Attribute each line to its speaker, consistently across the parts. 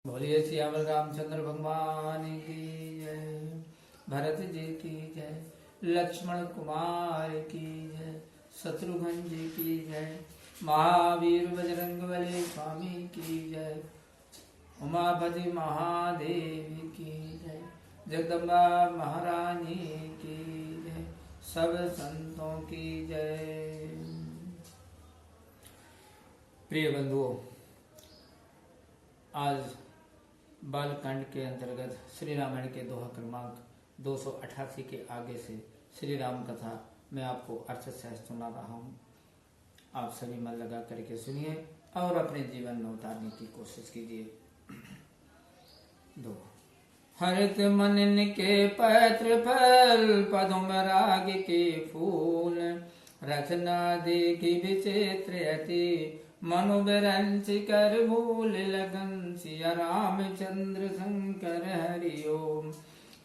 Speaker 1: बोलिए श्यामल रामचंद्र भगवान की जय, भरत जी की जय, लक्ष्मण कुमार की जय, शत्रुघ्न जी की जय, महावीर बजरंग बली स्वामी की जय, उमापति महादेव की जय, जगदम्बा महारानी की जय, सब संतों की जय। प्रिय बंधुओं, आज बालकांड के अंतर्गत श्री रामायण के दोहा क्रमांक 288 के आगे से श्री राम कथा मैं आपको अर्थ सह सुना रहा हूँ। आप सभी मन लगा करके सुनिए और अपने जीवन में उतारने की कोशिश कीजिए। दो हरित मन के पत्र फल पदम राग के फूल, रचना देखी विचित्र अति मनोबरंच कर भूल लगन, सिया रामचंद्र शंकर हरि ओम।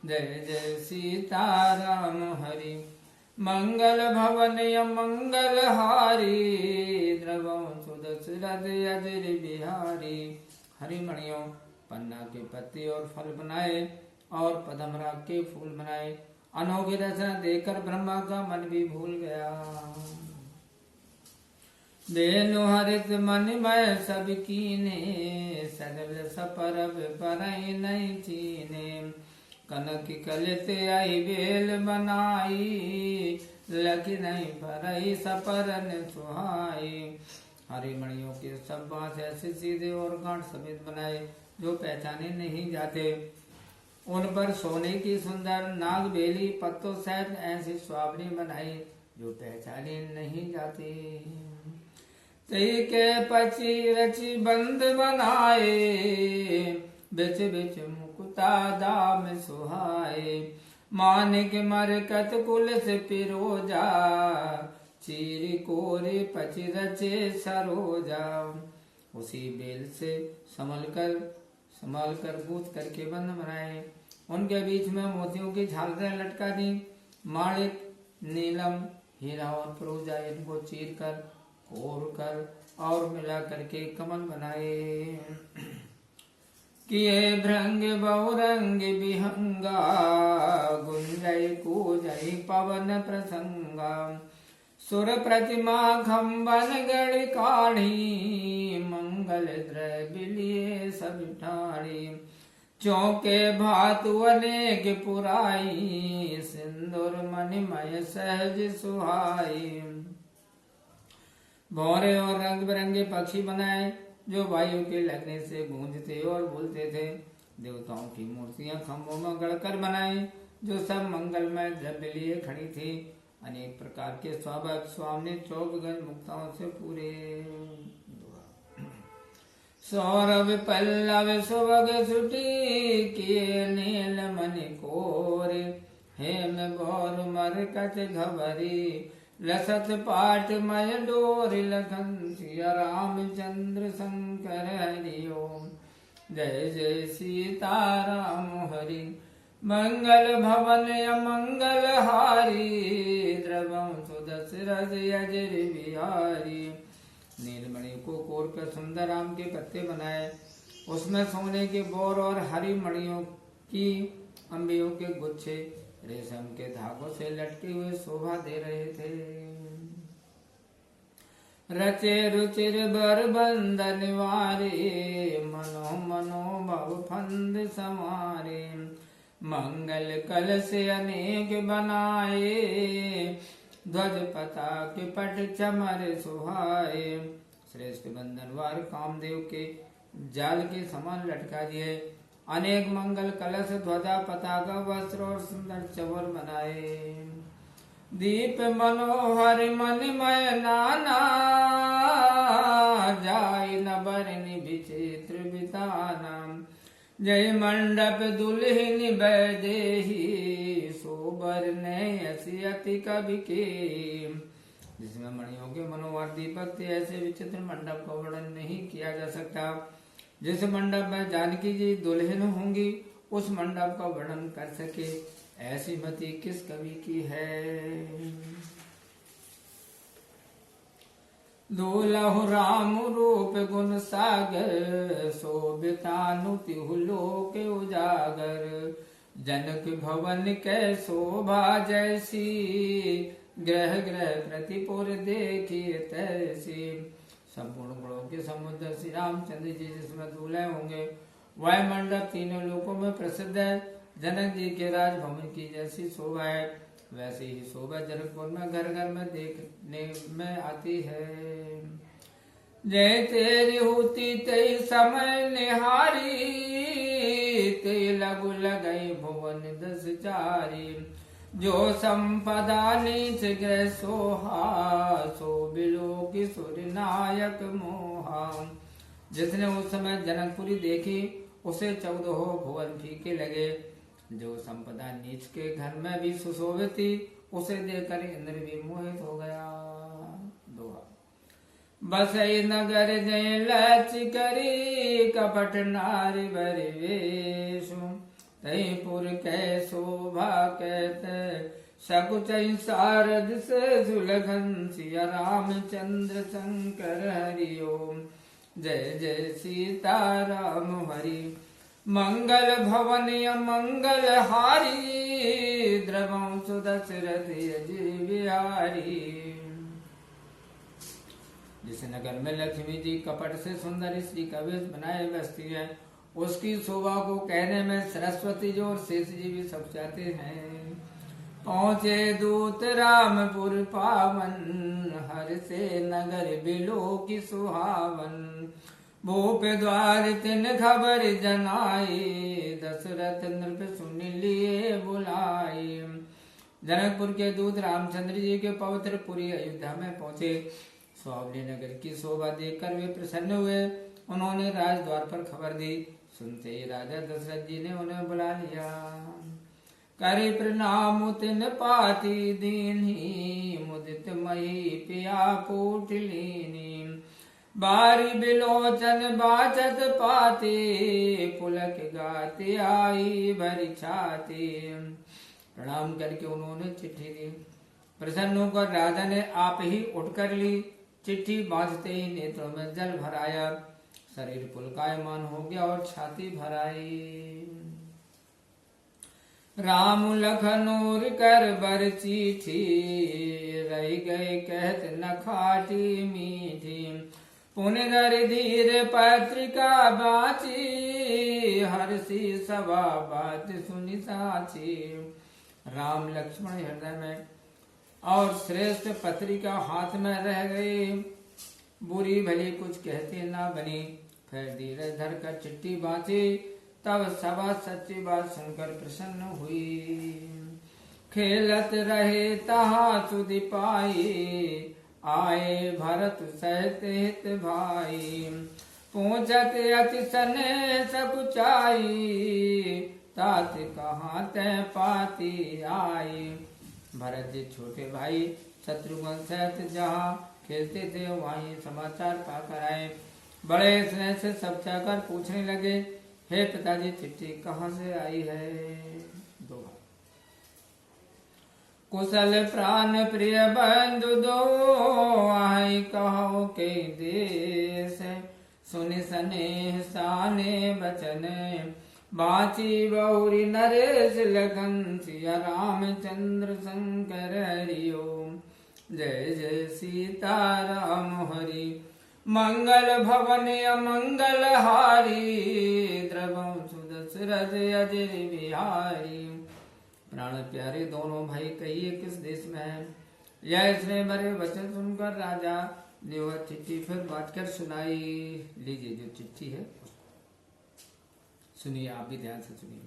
Speaker 1: जय जय सीताराम हरि मंगल भवन मंगल हारी, द्रवं सुदशरथ अजर बिहारी। हरि मणियों, पन्ना के पत्ते और फल बनाए और पदम राग के फूल बनाए। अनोखी रचना देखकर ब्रह्मा का मन भी भूल गया। बेनु हरित मन मय सब कीने, सगल सपरब परई नहीं चीने। कनक कलित आई बेल बनाई, लकी नहीं परई सपरन सुहाई। हरि मणियों के सब बात ऐसे सीधे और गांठ समेत बनाए जो पहचाने नहीं जाते। उन पर सोने की सुंदर नाग बेली पत्तों सहित ऐसी स्वावनी बनाई जो पहचाने नहीं जाती। तई के पची रची बंद बनाए, बिच बिच मुकुता दाम सुहाए। मानिक मरकत कुल से पिरोजा, चीर कोरे पची रचे सरोजा। उसी बेल से संभाल कर गूंथ करके बंद बनाए। उनके बीच में मोतियों की झालरें लटका दी। माणिक, नीलम, हीरा और फिरोजा इनको चीर कर कोर कर और मिला करके कमल बनाए। किए भृंग बहुरंग विहंगा, गुंजय कूजय पवन प्रसंगा। सुर प्रतिमा खम्बन गण काढ़ी, मंगल द्रव्य लिए सब ठाड़ी। चौके भातु अनेक पुराई, सिंदूर मणिमय सहज सुहाई। भौरे और रंग बिरंगे पक्षी बनाए जो वायु के लगने से गूंजते और बोलते थे। देवताओं की मूर्तियां खम्भों में गढ़कर बनाई जो सब मंगलमय द्रव्य लिए खड़ी थी। अनेक प्रकार के स्वाभाविक स्वामी 24 गज मुक्ताओं से पूरे। सौरभ पल्लव सुभग सुटी, किए नील मणि कोरे। हेम गौर मरकत घबरी, लसत पाट मय डोर लगन। सिया रामचंद्र शंकर हरि ओम। जय जय सीताराम हरि मंगल भवन मंगल हारी, द्रवं सुदशरथ अजर बिहारी। नीलमणि को कोर कर सुंदर आम के पत्ते बनाए। उसमें सोने के बोर और हरी मणियों की अंबियों के गुच्छे रेशम के धागों से लटके हुए शोभा दे रहे थे। रचे रुचिर बर बंधन वारे, मनो मनो भव फंद समारे। मंगल कलश अनेक बनाए, ध्वज पताक पट चमर सुहाए। श्रेष्ठ बंधनवार कामदेव के जाल के समान लटका दिए। अनेक मंगल कलश ध्वजा पताका वस्त्र और सुंदर चवर बनाए। दीप मनोहर मणिमय नाना, जाय न बरनि विचित्र बिताना। जय मंडप दुल्हन बैदेही, सोबर ने असी अति कवि के। जिसमें मणियों के मनोहर दीपक थे, ऐसे विचित्र मंडप का वर्णन नहीं किया जा सकता। जिस मंडप में जानकी जी दुल्हन होंगी, उस मंडप का वर्णन कर सके ऐसी मति किस कवि की है। दूलहु राम रूप गुण सागर, शोभितानु तिहु लोक उजागर। जनक भवन कै शोभा जैसी, ग्रह ग्रह प्रतिपुर देखिए तैसी। संपूर्ण गुणों के समुद्र श्री रामचंद्र जी जिसमें दूल्हे होंगे, वह मंडप तीनों लोकों में प्रसिद्ध है। जनक जी के राजभवन की जैसी शोभा है, वैसे ही शोभा जनकपुर में घर घर में देखने में आती है। जय तेरी होती तई समय निहारी, ते लगु लगई भुवन दस चारी। जो संपदा नीच गए सोहा, सो बिलो किशोर नायक मोहा। जिसने उस समय जनकपुरी देखी, उसे 14 भुवन फीके लगे। जो संपदा नीच के घर में भी सुशोभित थी, उसे देखकर इंद्र भी मोहित हो गया। दोहा। बसई नगर जय लच करी, कपट नारी बरि वेशु। तई पुर कै शोभा कहते, सकुचई सारद से सुलघन। सिया रामचंद्र शंकर हरि ओम। जय जय सीता राम हरि। मंगल भवन मंगल हारी, द्रवं सुदशरथ अजय बिहारी। जिस नगर में लक्ष्मी जी कपट से सुंदर स्त्री का वेश बनाए बसती है, उसकी शोभा को कहने में सरस्वती जी और शेष जी भी सब चाहते हैं। पहुँचे दूत रामपुर पावन, हर से नगर बिलो की सुहावन। भूप द्वार तिन खबर जनाई, दशरथ नृप सुन लिए बुलाई। जनकपुर के दूत रामचंद्र जी के पवित्र पुरी अयोध्या में पहुंचे। स्वावली नगर की शोभा देखकर वे प्रसन्न हुए। उन्होंने राजद्वार पर खबर दी। सुनते ही राजा दशरथ जी ने उन्हें बुला लिया। करे प्रणाम तिन पाती दीन्ही, मुदित मही पिया पूट लीनी। बारी बिलोचन बाचत पाते, पुलक गाते आई भरी छाती। प्रणाम करके उन्होंने चिट्ठी दी। प्रसन्न होकर राजा ने आप ही उठकर ली। चिट्ठी बांधते ही नेत्रों में जल भर आया, शरीर पुलकायमान हो गया और छाती भर आई। राम लखनूर कर बर चिट्ठी, रह गए कहत न खाटी मीठी। पुण्य धर धीर पत्रिका बाची, हर्षि सभा बात सुनि साची। राम लक्ष्मण हृदय में और श्रेष्ठ पत्रिका हाथ में रह गई। बुरी भली कुछ कहते ना बनी। फिर धीरज धर कर चिट्ठी बांची, तब सभा सच्ची बात सुनकर प्रसन्न हुई। खेलत रहे तहाँ सुधि पाई, आए भरत सहित हित भाई। पूछत अति सने सकुचाई, तात कहाँ तय पाती आई। भरत जी छोटे भाई शत्रुघ्न सहित जहाँ खेलते थे वहीं समाचार पाकर आए। बड़े स्नेह से सब चाहकर पूछने लगे, हे पिताजी चिट्ठी कहाँ से आई है। दोहा। कुशल प्राण प्रिय बंधु दो, आई कहो के देश। सुनि स्नेह साने बचन, बाची बहुरी नरेश लगन। सिया रामचंद्र शंकर हरि ओम। जय जय सीता राम हरि। मंगल भवन अमंगल हारी, द्रवं सुदशरथ अजय बिहारी। प्राण प्यारे दोनों भाई कहिए किस देश में है। यह इसने भरे वचन सुनकर राजा ने वह चिट्ठी फिर बात कर सुनाई। लीजिए जो चिट्ठी है सुनिए, आप भी ध्यान से सुनिए।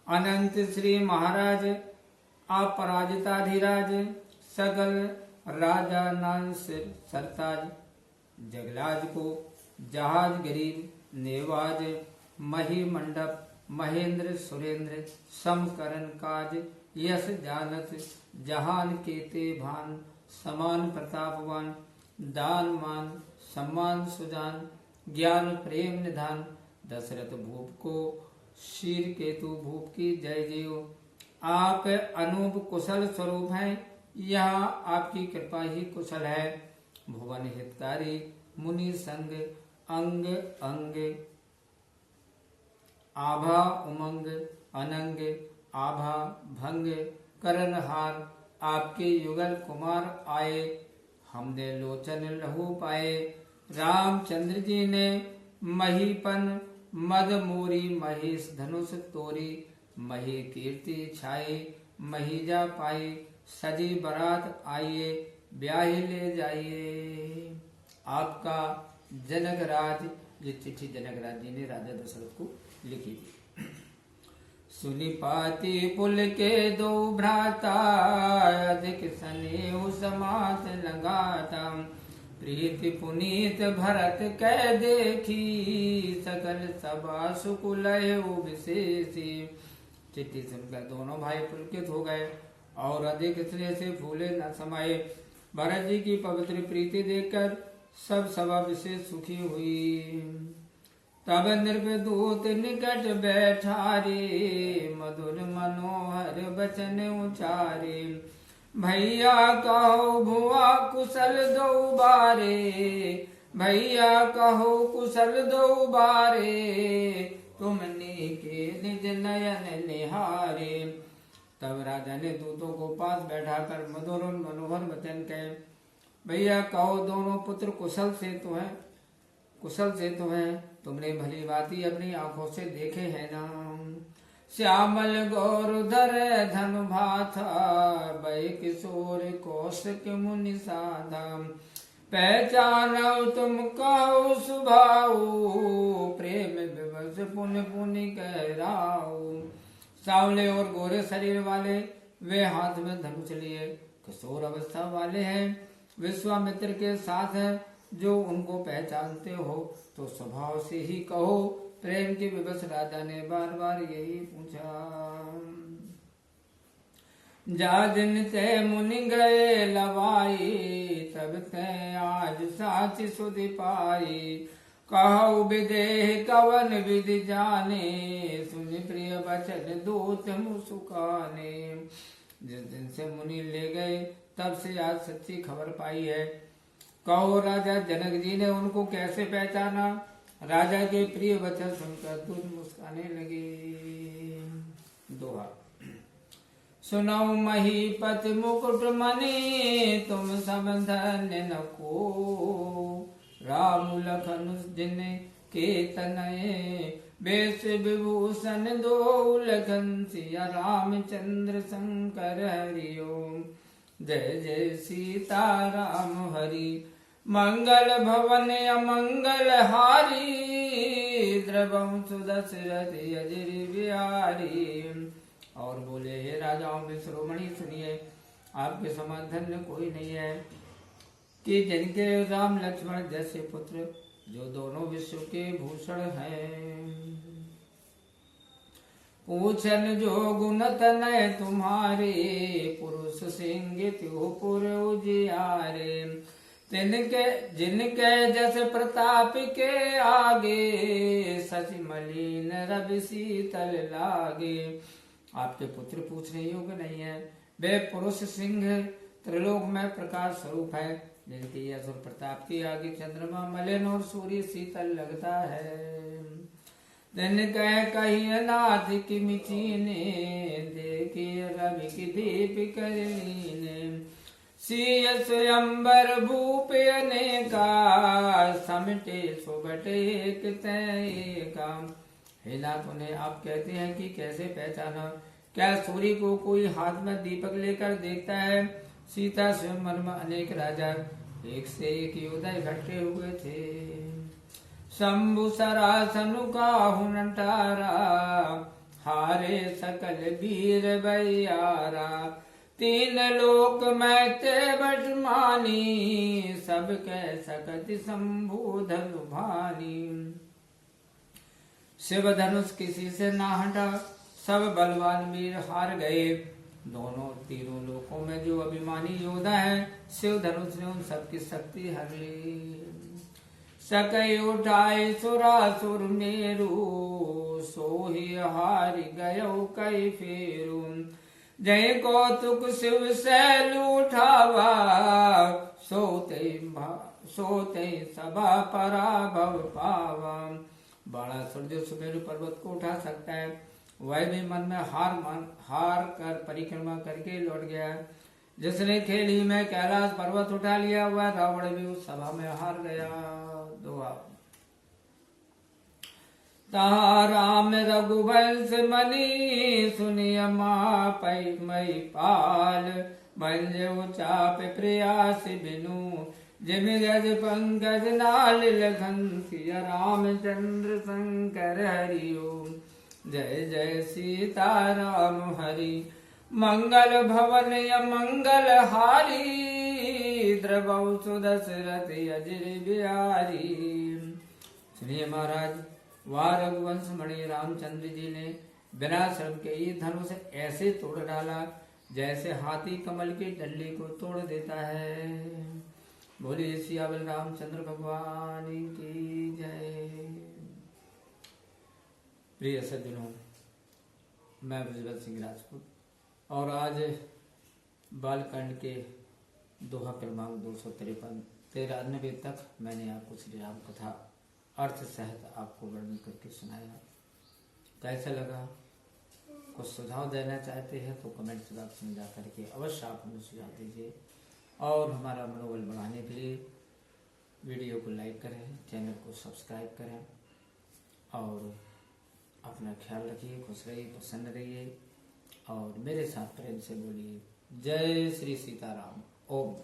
Speaker 1: अनंत श्री महाराज अपराजिताधिराज, सकल राजा नान सिर सरताज। जगलाज को जहाज गरीब नेवाज, मही मंडप महेंद्र सुरेंद्र। समकरण काज यश जानत, जहान केते भान। समान प्रतापवान, दान मान सम्मान सुजान। ज्ञान प्रेम निधान, दशरथ भूप को शीर केतु भूप की जय जयो। आप अनूप कुशल स्वरूप हैं, यहाँ आपकी कृपा ही कुशल है। भुवन हितकारी मुनि संग अंग अंग आभा उमंग अनंग आभा भंग करण हार आपके युगल कुमार आए हमने लोचन लहू पाए। रामचंद्र जी ने महीपन मद मोरी महेश धनुष तोरी मही कीर्ति छाई महीजा पाई सजी बारात आइए ब्याह ले जाइए। आपका जनकराज, ये चिट्ठी जनकराज जी ने राजा दशरथ को लिखी थी। सुनि पाती पुल के दो भ्राता अधिक स्नेह समात लगाता प्रीति पुनीत भरत कै देखी सकल सभा सुकुलय विशेषी। चिट्ठी सुनकर दोनों भाई पुलकित हो गए और अधिक स्नेह से फूले न समाये। भरत जी की पवित्र प्रीति देखकर सब सभा विशेष सुखी हुई। तब नृपदूत निकट बैठा रे मधुर मनोहर बचन उचारे भैया कहो भुआ कुशल दो बारे भैया कहो कुशल दो बारे तुमने के निज नयन निहारे। तब राजा ने दूतों को पास बैठाकर मधुर मनोहर वचन कहे भैया कहो दोनों पुत्र कुशल से तो हैं तुमने भली बाती अपनी आंखों से देखे हैं ना। श्यामल गौरधर धन भाथा भय किशोर कौशिक मुनि साधा पहचानो तुम कहो सुभाऊ प्रेम विवश पुन पुनि कहराऊ। सांवले और गोरे शरीर वाले वे हाथ में धनुष लिए किशोर अवस्था वाले हैं विश्वामित्र के साथ है जो उनको पहचानते हो तो स्वभाव से ही कहो। प्रेम के विवश राजा ने बार बार यही पूछा। जा दिन ते मुनि गए लवाई तब ते आज साच सुधि पाई कहु विदेह कवन विधि जाने सुनि प्रिय वचन दूत मुसुकाने। जिस दिन से मुनि ले गए तब से आज सच्ची खबर पाई है। कहो राजा जनक जी ने उनको कैसे पहचाना। राजा के प्रिय वचन सुनकर दूत मुस्काने लगे। दोहा सुनाऊ महीपत मुकुट मणि तुम सब धन्य न को राम लखन जिन के तनये बेस विभूषण दो लखन सिया रामचंद्र शंकर हरिओम। जय जय सीता राम हरि मंगल भवन अमंगल हारी द्रवम सुदशरथ अजर बिहारी। और बोले हे राजाओं में शिरोमणि सुनिए आपके समान धन्य कोई नहीं है कि जिनके राम लक्ष्मण जैसे पुत्र जो दोनों विश्व के भूषण हैं। पूछन जो गुण तनय तुम्हारे पुरुष सिंह त्यो पुर उजियारे तिनके जिनके जैसे प्रताप के आगे सच मलिन रवि शीतल लागे। आपके पुत्र पूछने योग्य नहीं है वे पुरुष सिंह त्रिलोक में प्रकाश स्वरूप है जिनके यश और प्रताप के आगे चंद्रमा मलिन और सूर्य शीतल लगता है। दिन कह कही नाथ की मिचीने देखिए रवि की दीप करीने सीय स्वयंबर भूप अनेका समटे सुबटे एक का। हे नाथ उन्हें आप कहते हैं कि कैसे पहचाना। क्या सूर्य को कोई हाथ में दीपक लेकर देखता है। सीता स्वयंवर में अनेक राजा एक से एक योद्धा इकट्ठे हुए थे। शंभु सरासनु काहु नटारा हारे सकल वीर बयारा तीन लोक में ते बटमानी सब कह सकत शंभु धनु भानी। शिव धनुष किसी से ना हटा सब बलवान वीर हार गए। दोनों तीनों लोकों में जो अभिमानी योद्धा है शिव धनुष ने उन सबकी शक्ति हर ली। सकई उठाए सुरासुर मेरु सोही हार गयो कई फेरू जय कौतुक शिव सैल उठावा, सोते सभा पराभव पावा। बड़ा सूर्य सुमेरु पर्वत को उठा सकता है, वह भी मन में हार कर परिक्रमा करके लौट गया। जिसने खेली में कैलाश पर्वत उठा लिया, वह रावण भी उस सभा में हार गया। दुआ राम रघुवंश मनी, सुनिय मापै मई पाल। मंजु चाप प्रयास बिनु, जिम गज पंकज नाल लखन। सिया रामचंद्र शंकर हरि ओम। जय जय सीता राम हरि, मंगल भवन या मंगल हारी। द्रवौ सुदशरथ अजर बिहारी। सुनिए महाराज, वह रघुवंश मणि रामचंद्र जी ने बिना श्रम के ही धनुष ऐसे तोड़ डाला, जैसे हाथी कमल की डंडी को तोड़ देता है। बोलिए सियावर रामचंद्र भगवान की जय। प्रिय सज्जनों, मैं ब्रजवल सिंह राजपूत, और आज बालकांड के दोहा क्रमांक 253 93 तक मैंने आपको श्री राम कथा अर्थ सहित आपको वर्णन करके सुनाया। कैसा लगा? कुछ सुझाव देना चाहते हैं तो कमेंट्स बॉक्स में जा करके अवश्य आप हमें सुझाव दीजिए, और हमारा मनोबल बढ़ाने के लिए वीडियो को लाइक करें, चैनल को सब्सक्राइब करें, और अपना ख्याल रखिए, खुश रहिए, प्रसन्न रहिए, और मेरे साथ प्रेम से बोलिए जय श्री सीताराम। ओम।